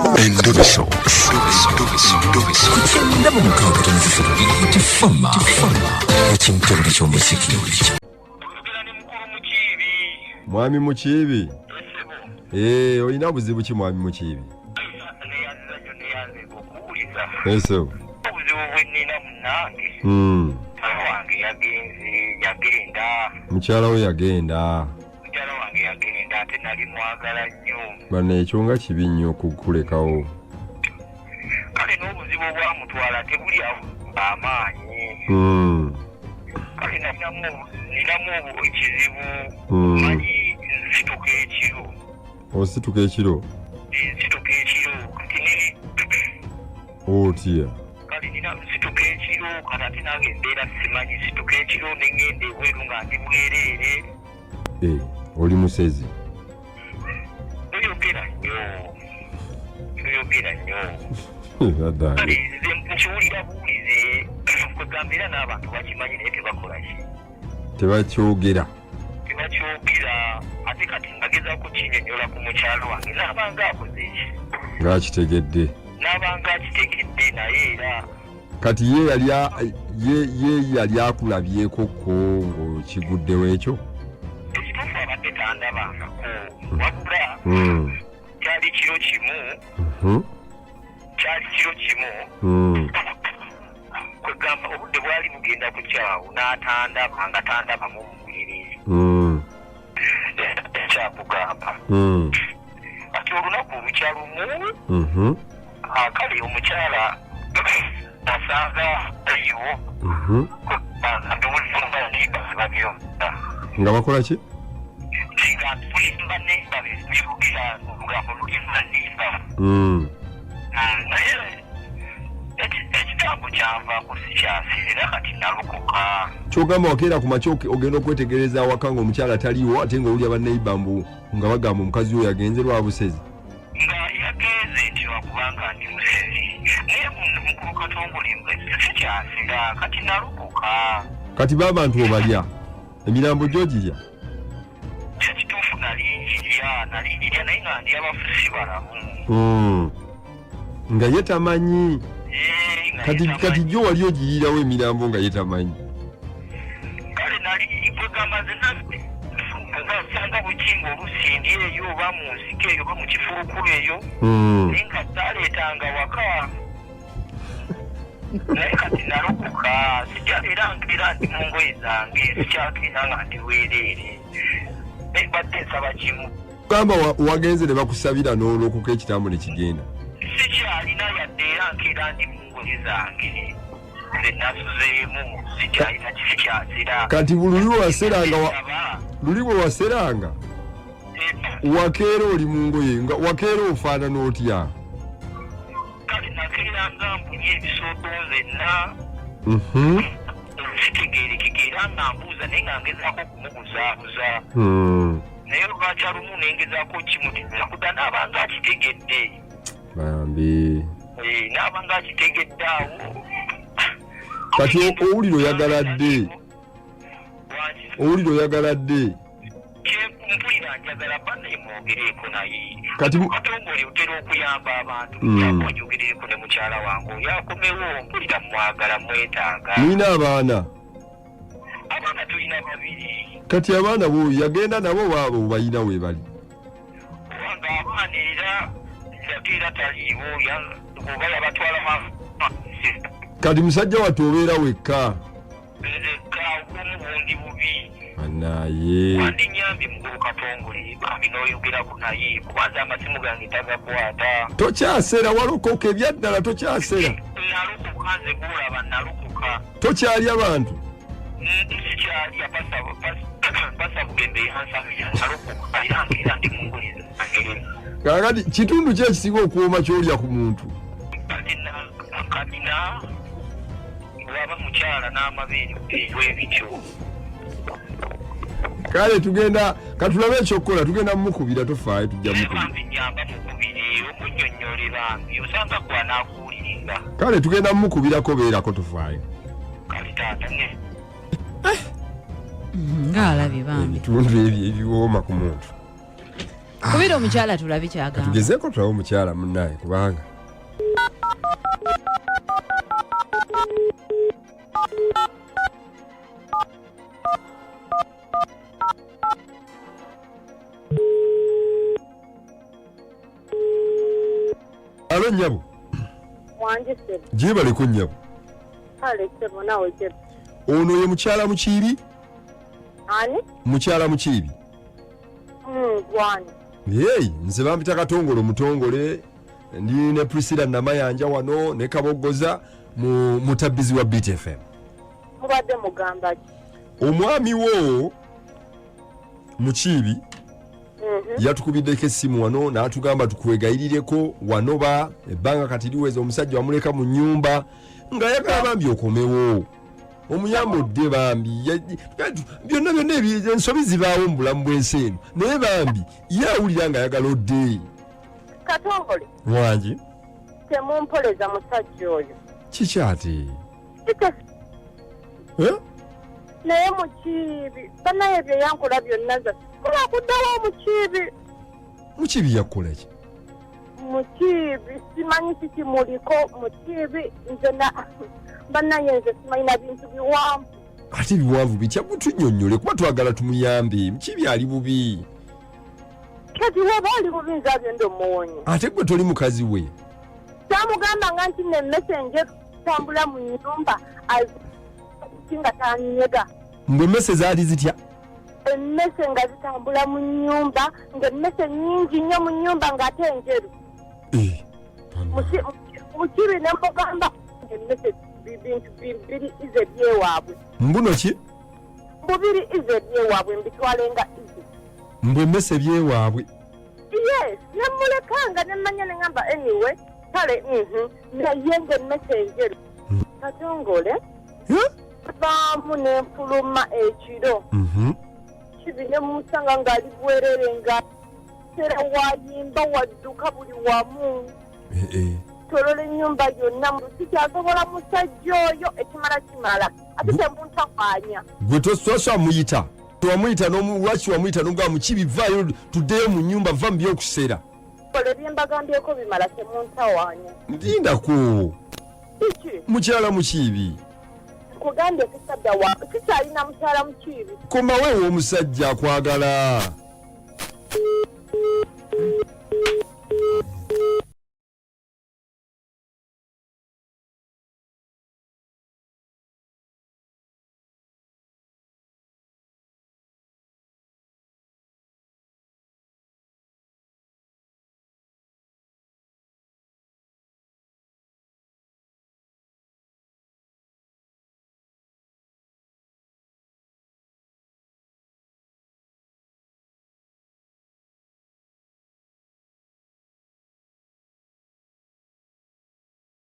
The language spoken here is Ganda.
Endoveso. Kutenda mu mukaaga n'ebifuba tifama. Ekintu eky'omuziki. Mwami Mukiibi. Olina buzibu ki mwami Mukiibi? Eso. Obuzibu bwennina munnange. Wange yagenda. Mukyala we yagenda. Mukyala wange yagenda ate nali mwagala nnyo. Bano ekyo nga kibi nnyo okukulekawo. Kale n'obuzibu bwamutwala tebuli amaanyi. Kale ninamu ekizibu. Mali nsituka ekiro. Osituka ekiro? Nsituka ekiro kati ne otya. Kale nina nsituka ekiro kati ate nange embeera simanyi nsituka ekiro nengenda ebweru nga ndi bwereere. Oli musezi? Toyogera nnyo. Adange. Nze nkiwulira buwulize kwegambira n'abantu bakimanyi naye tebakola ki. Tebakyogera. Ate kati nagezaako kinnyonnyola ku mukyalo wange n'abanga akoze eki. Ng'akitegedde. N'abanga akitegedde naye era. Kati ye yali akulabyekokko ng'okiguddewo ekyo? Ekituufu abadde tandabangako wabula kyali kiro kimu kwegamba obudde bwali bugenda kukyawo n'atandaba nga tandabamu mubuliri ekyakugamba ati olunaku olukyalumu kale omukyala asanga tayiwo nga bakola ki? nga tulimba nemba bebibugira olugambo lulimba nemba naye ekigambo kyanvaako sikyasirira kati nalokoka. Kyogamba wakeera ku makya ogenda okwetegereza awaka nga omukyala taliwo ate ng'owulya bannayibba mbu nga bagamba omukazi oyo yagenze lwa busezi? Nga yagenze nti lwakubanga ndi musezi naye mukulu Katongole sikyasira kati nalokoka. Kati b'abantu obalya emirambo gy'ogirya? Ekituufu nali ngirya naye nga ndi abafusi balamu. Nga ye tamanyi. Kati gyo wali ogiyirawo emirambo nga ye tamanyi? Kale nali kwegamba zenna sanga bukinga olusi ndi eyo oba mu nsiko eyo oba mu kifulukulu eyo naye nga taleetanga waka. Naye kati nalokoka sikyaleera nkeera ndi mu ngoye zange sikyagenda nga ndi weereere naye badde nsaba kimu. Gamba wagenze ne bakusabira n'olokoka ekitambo ne kigenda? Sikyalina yadde era nkeera ndi mu ngoye zange nze nasuzeemu sikyalina kisikyazira. Kati luli bwe waseranga wakeera oli mu ngoye nga wakeera ofaanana otya? Kale nakeera nga mpunye ebisooto nzenna sitegeerekeka era nga mbuuza naye nga ngezaako okumubuzaabuza naye olwakyalumu nengezaako kimutiza kudda n'abanga akitegedde. Bambi. N'abanga akitegedde awo. Kati owulira oyagala dde? Mpulira njagala banne mwogereeko naye. Kati Katongole otera okuyamba abantu njogereeko ne mukyala wange oyo akomewo mpulira mwagala mwetaaga. Nina abaana? Abaana tulina 2. Kati abaana bo yagenda nabo baabo bayina we bali? Wanga abaana era yakeera taliiwo oba yabatwala Kati musajja wattu obeera wekka? Nzekka obwomu bundi bubi. Naye wandinyambye mukulu Katongole bambi n'oyogerako naye kubanza amasimu gange tagakwata. Tokyasera walokoka ebyaddala tokyasera? Nalokoka nze gulaba nalokoka. Tokyalya bantu? Sikyalya basa bugembe yansabira nalokoka era nkeera ndi mu ngoye zange. Kakati kitundu ki ekisinga okuwooma ky'olya ku muntu? Kabina waba mukyala n'amabeere ebityo. Kale tugenda katulabe ekyokukola tugenda mukubira tofaayo tujja mukubira. Bambi nyamba mukubire omunnyonnyole bambi osanga gwa n'akuwuliringa. Kale tugenda mukubirako beerako tofaayo. Kale taata ne. Ng'alabye bambi. Ebitundu ebyo ebiwooma ku muntu. Kubira omukyala tulabi kyagamba. Tugezeeko tulabe omukyala munnaye kubanga. Alo nnyabo. Wange sebo. Gyebaleko nnyabo. Kale sebo nawe sebo. Ono ye mukyala Mukiibi? Ani? Mukyala Mukiibi. Gwani. Hey, nze bampita Katongole Mutongole. Ndi ne Priscilla Namayanja wano ne Kabogoza mu mutabbizi wa BTFM. Mubadde mugamba ki? Omwami wo Mukiibi yatukubiddeko essimu wano n'atugamba tukwegayirireko wano ba ebbanga kati liweza omusajja wamuleka mu nnyumba ng'ayagala bambi okomewo. Omuyambudde bambi byonna ensobi zibaawo mu bulamu bw'ensi eno naye bambi ye awulira ng'ayagala odde. Katongole. Wangi? Temumpoleza musajja oyo. Kiki ate? Naye Mukiibi banaye bye yankola byonna nze kola kuddawo Mukiibi. Mukiibi yakola ki? Mukiibi simanyi kiki muliko Mukiibi nze banaye nze simanyina bintu biwanvu. Ate biwanvu bitya gutunnyonnyole kuba twagala tumuyambe. Mukiibi ali bubi. Kati woba ali bubi nze agenda omuwonye. Ate gwe toli mukazi we. Tamugambanga nti ne messenger tambula mu nnyumba nga tanyega. Mbwe mmese zaali zitya? Emmese nga zitambula mu nnyumba ng'emmese nnyingi nnyo mu nnyumba ng'ate enjeru. Mukiibi ne mugamba emmese bintu bibiri ize byewaabwe. Mbuno ki? Bubiri ize byewaabwe mbitwale nga ize. Mbwe mmese byewaabwe. Yes, nemulekanga nemmanya ne ngamba anyway kale naye ng'emmese enjeru. Katongole baamu n'enfuluma ekiro. Kibi ne musanga ng'ali bwerere nga sera wayimba wadduka buli wamu. Tolola ennyumba yonna sikyasobola musajja oyo ekimala kimala ate temuntakwanya. Gwe tososa muyita twamuyita lwaki wamuyita n'omugaa Mukiibi vaayo tuddeyo mu nnyumba va mu by'okuseera. Kola ebyembagambyeko bimala temuntawanya. Ndindako. Kiki? Mukyala Mukiibi. Kugambye kikyalina mukyala Mukiibi. Komaweewo omusajja akwagala.